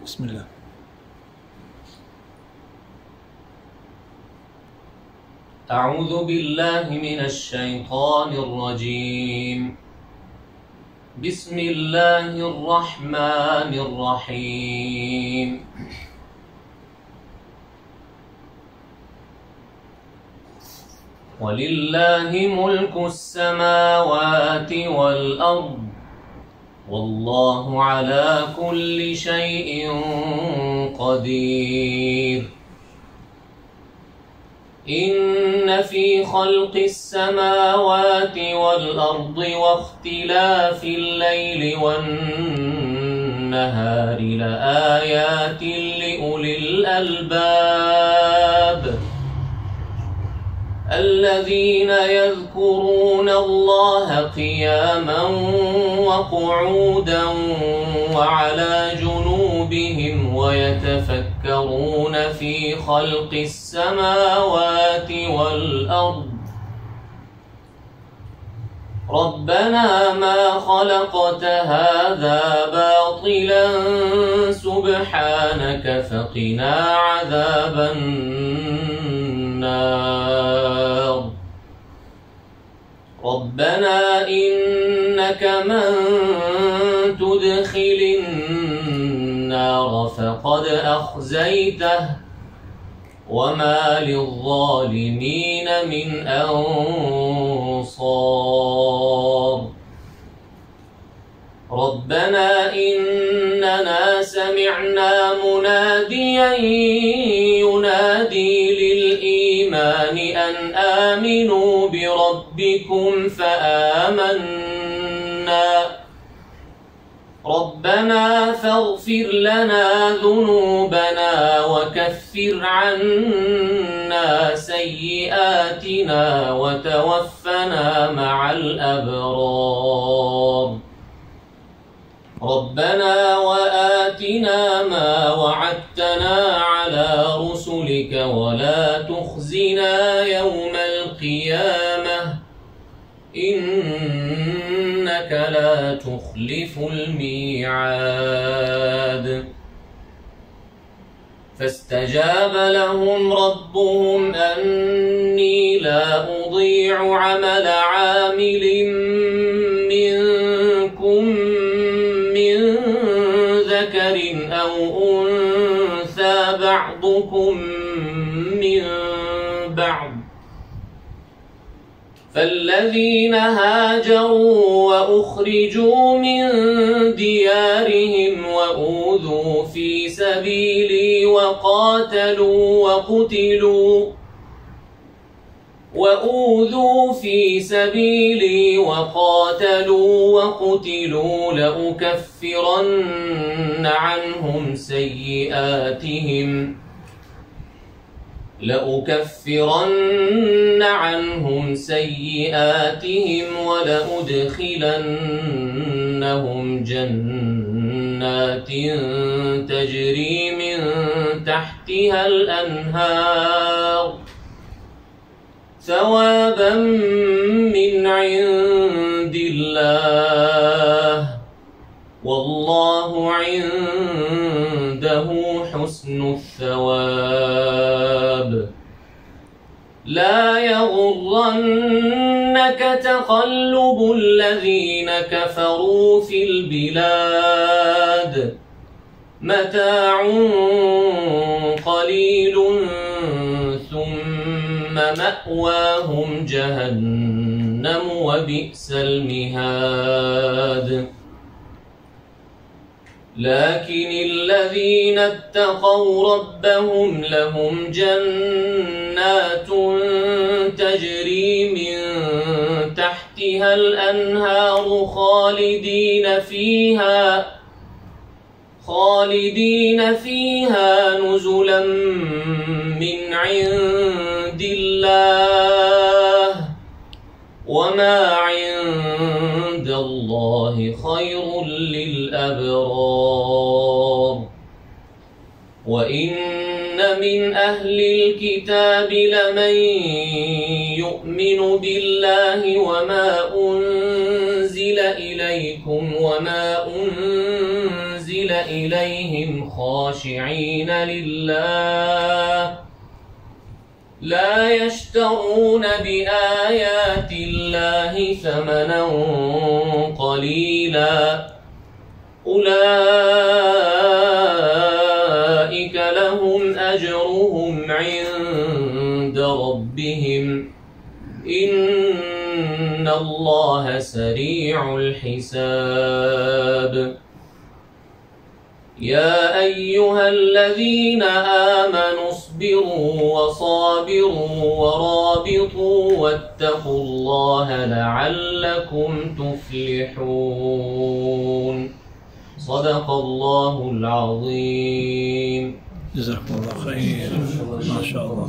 بسم الله. أعوذ بالله من الشيطان الرجيم. بسم الله الرحمن الرحيم. ولله ملك السماوات والأرض والله على كل شيء قدير. إن في خلق السماوات والأرض واختلاف الليل والنهار لآيات لأولي الألباب الذين يذكرون الله قياما وقعودا وعلى جنوبهم ويتفكرون في خلق السماوات والأرض ربنا ما خلقت هذا باطلا سبحانك فقنا عذاب النار. ربنا إنك من تدخل النار فقد أخزيته وما للظالمين من أنصار. ربنا إننا سمعنا مناديا ينادي للإيمان أن آمنوا بربكم فآمنا. ربنا فاغفر لنا ذنوبنا وكفر عنا سيئاتنا وتوفنا مع الأبرار. ربنا وآتنا ما وعدتنا على رسلك ولا تخزنا يوم القيامة إنك لا تخلف الميعاد. فاستجاب لهم ربهم أني لا أضيع عمل عامل منكم من ذكر أو أنثى بعضكم من بعض. فالذين هاجروا وأخرجوا من ديارهم وأوذوا في سبيلي وقاتلوا وقتلوا لأكفرن عنهم سيئاتهم ولأدخلنهم جنات تجري من تحتها الأنهار ثوابا من عند الله والله عنده حسن الثواب. لا يغرنك تقلب الذين كفروا في البلاد متاع قليل ثم مأواهم جهنم وبئس المهاد. لكن الذين اتقوا ربهم لهم جنات تجري من تحتها الأنهار خالدين فيها نزلا من عند الله وما عند الله خير للأبرار. وإن من أهل الكتاب لمن يؤمن بالله وما أنزل إليكم وما أنزل أنزل إليهم خاشعين لله لا يشترون بآيات الله ثمنا قليلا أولئك لهم أجرهم عند ربهم إن الله سريع الحساب يا أيها الذين آمنوا اصبروا وصابروا ورابطوا واتقوا الله لعلكم تفلحون صدق الله العظيم. جزاكم الله خير. ما شاء الله.